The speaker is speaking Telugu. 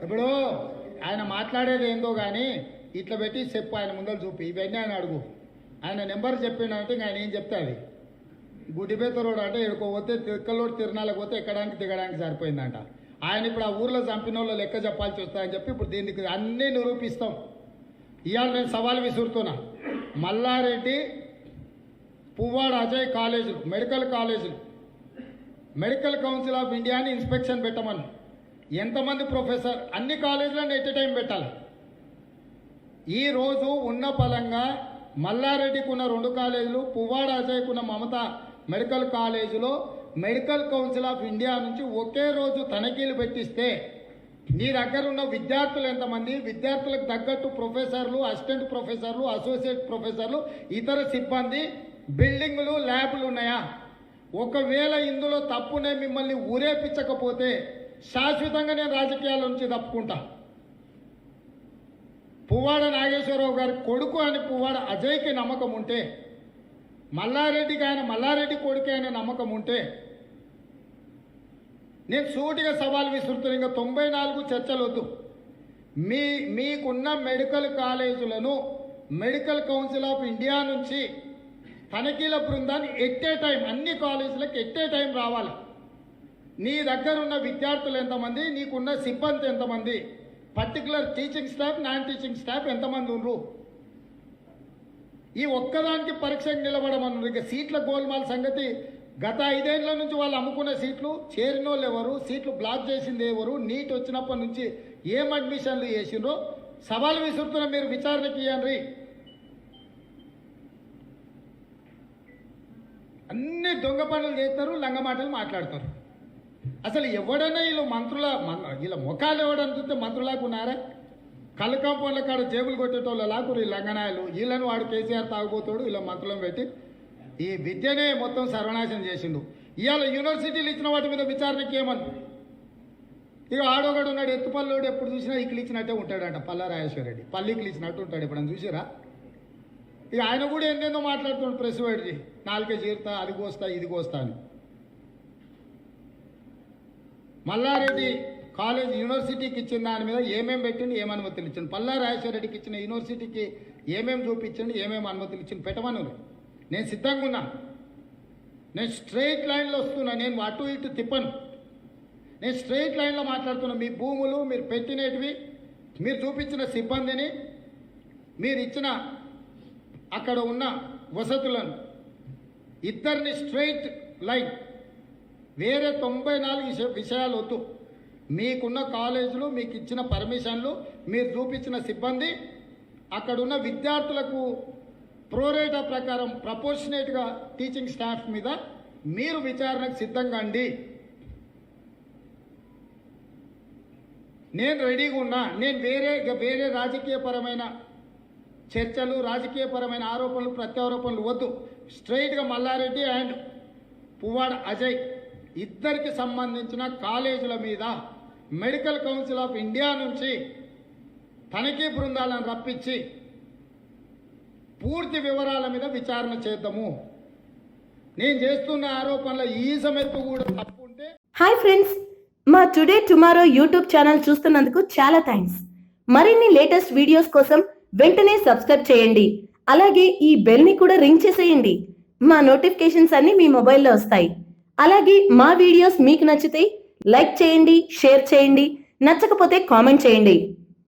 ఇప్పుడు ఆయన మాట్లాడేది ఏందో కానీ ఇట్లా పెట్టి చెప్పు, ఆయన ముందర చూపి ఇవన్నీ ఆయన అడుగు. ఆయన నెంబర్ చెప్పిండంటే ఇంకా ఆయన ఏం చెప్తే అది గుడ్డిపేత రోడ్ అంటే ఎడుకోపోతే తిక్కలోడు తిరణాలకు పోతే ఎక్కడానికి దిగడానికి సరిపోయిందంట. ఆయన ఇప్పుడు ఆ ఊర్లో చంపిన వాళ్ళు లెక్క చెప్పాల్సి వస్తాయని చెప్పి ఇప్పుడు దీనికి అన్నీ నిరూపిస్తాం. ఇవాళ నేను సవాల్ విసురుతున్నా. మల్లారెడ్డి పువ్వాడ అజయ్ కాలేజీలు, మెడికల్ కాలేజీలు, మెడికల్ కౌన్సిల్ ఆఫ్ ఇండియాని ఇన్స్పెక్షన్ పెట్టమని, ఎంతమంది ప్రొఫెసర్, అన్ని కాలేజీలను ఎట్ టైం పెట్టాలి. ఈరోజు ఉన్న పలంగా మల్లారెడ్డికి ఉన్న 2 కాలేజీలు, పువ్వాడ అజయ్కు ఉన్న మమత మెడికల్ కాలేజీలో మెడికల్ కౌన్సిల్ ఆఫ్ ఇండియా నుంచి ఒకే రోజు తనిఖీలు పెట్టిస్తే నీ దగ్గర ఉన్న విద్యార్థులు ఎంతమంది, విద్యార్థులకు తగ్గట్టు ప్రొఫెసర్లు, అసిస్టెంట్ ప్రొఫెసర్లు, అసోసియేట్ ప్రొఫెసర్లు, ఇతర సిబ్బంది, బిల్డింగులు, ల్యాబ్లు ఉన్నాయా? ఒకవేళ ఇందులో తప్పునే మిమ్మల్ని ఊరేపించకపోతే శాశ్వతంగా నేను రాజకీయాల నుంచి తప్పుకుంటా. పువ్వాడ నాగేశ్వరరావు గారి కొడుకు అని పువ్వాడ అజయ్కి నమ్మకం ఉంటే, మల్లారెడ్డికి ఆయన మల్లారెడ్డి కొడుకు అనే నమ్మకం ఉంటే నేను సూటిగా సవాల్ విసురుతున్నా. ఇంకా 94 చర్చలు వద్దు. మీకున్న మెడికల్ కాలేజీలను మెడికల్ కౌన్సిల్ ఆఫ్ ఇండియా నుంచి తనిఖీల బృందాన్ని ఎట్టే టైం అన్ని కాలేజీలకు ఎట్టే టైం రావాలి. నీ దగ్గర ఉన్న విద్యార్థులు ఎంతమంది, నీకున్న సిబ్బంది ఎంతమంది, particular teaching staff, non teaching staff ఎంతమంది ఉన్నారు, ఈ ఒక్కదానికి పరీక్షకు నిలబడమన్నారు. ఇక సీట్ల గోల్మాల్ సంగతి గత 5 ఏళ్ల నుంచి వాళ్ళు అమ్ముకున్న సీట్లు, చేరిన వాళ్ళు ఎవరు, సీట్లు బ్లాక్ చేసింది ఎవరు, నీట్ వచ్చినప్పటి నుంచి ఏం అడ్మిషన్లు చేసిండ్రో సవాల్ విసురుతున్న. మీరు విచారణకి ఇవ్వండి. అన్ని దొంగ పనులు చేస్తారు, లంగ మాటలు మాట్లాడతారు. అసలు ఎవడైనా వీళ్ళ ముఖాలు ఎవడని చూస్తే మంత్రులాగా ఉన్నారా? కళ్ళు కాంపౌండ్ల కాడ జేబులు కొట్టేటోళ్ళు లాకురు ఈ లంగనాయలు. వీళ్ళని వాడు కేసీఆర్ తాగుపోతాడు, వీళ్ళ మంత్రులను పెట్టి ఈ విద్యనే మొత్తం సర్వనాశనం చేసిండు. ఇవాళ యూనివర్సిటీలు ఇచ్చిన వాటి మీద విచారణకి ఏమని ఇక ఆడోగడు ఉన్నాడు, ఎత్తుపల్లోడు ఎప్పుడు చూసినా ఇక్కలు ఇచ్చినట్టే ఉంటాడంట. పల్లా రాజేశ్వరరెడ్డి పల్లికి ఇచ్చినట్టు ఉంటాడు. ఎప్పుడని చూసిరా? ఇక ఆయన కూడా ఎంతేందో మాట్లాడుతున్నాడు ప్రెస్ వాడిది, 4 చీరుతా, అది కోస్తా, ఇది కోస్తా అని. మల్లారెడ్డి కాలేజ్ యూనివర్సిటీకి ఇచ్చిన దాని మీద ఏమేమి పెట్టిండు, ఏం అనుమతులు ఇచ్చిండు, పల్లా రాజేశ్వరరెడ్డికి ఇచ్చిన యూనివర్సిటీకి ఏమేమి చూపించండి, ఏమేమి అనుమతులు ఇచ్చిండు పెట్టమను. నేను సిద్ధంగా ఉన్నా. నేను స్ట్రైట్ లైన్లో వస్తున్నా. నేను అటు ఇటు తిప్పను. నేను స్ట్రైట్ లైన్లో మాట్లాడుతున్నా. మీ భూములు, మీరు పెట్టినవి, మీరు చూపించిన సిబ్బందిని, మీరు ఇచ్చిన అక్కడ ఉన్న వసతులను, ఇద్దరిని స్ట్రైట్ లైన్, వేరే 94 విషయాలు వద్దు. మీకున్న కాలేజీలు, మీకు ఇచ్చిన పర్మిషన్లు, మీరు చూపించిన సిబ్బంది, అక్కడున్న విద్యార్థులకు ప్రోరేటా ప్రకారం ప్రపోర్షనేట్గా టీచింగ్ స్టాఫ్ మీద మీరు విచారణకు సిద్ధంగా అండి. నేను రెడీగా ఉన్నా. నేను వేరే రాజకీయపరమైన చర్చలు, రాజకీయపరమైన ఆరోపణలు, ప్రత్యారోపణలు వద్దు. స్ట్రైట్గా మల్లారెడ్డి అండ్ పువ్వాడ అజయ్ ఇద్దరికి సంబంధించిన కాలేజీల మీద మెడికల్ కౌన్సిల్ ఆఫ్ ఇండియా నుంచి తనిఖీ బృందాలను రప్పించి పూర్తి వివరాల మీద విచారణ చేద్దాము. నేను చేస్తున్న ఆరోపణల ఈ సమయత్తు కూడా తప్పు ఉంటే. హాయ్ ఫ్రెండ్స్, మా టుడే టుమారో యూట్యూబ్ ఛానల్ చూస్తున్నందుకు చాలా థ్యాంక్స్. మరిన్ని లేటెస్ట్ వీడియోస్ కోసం వెంటనే సబ్స్క్రైబ్ చేయండి. అలాగే ఈ బెల్ ని కూడా రింగ్ చేసేయండి. మా నోటిఫికేషన్స్ అన్ని మీ మొబైల్లో వస్తాయి. అలాగే మా వీడియోస్ మీకు నచ్చితే లైక్ చేయండి, షేర్ చేయండి, నచ్చకపోతే కామెంట్ చేయండి.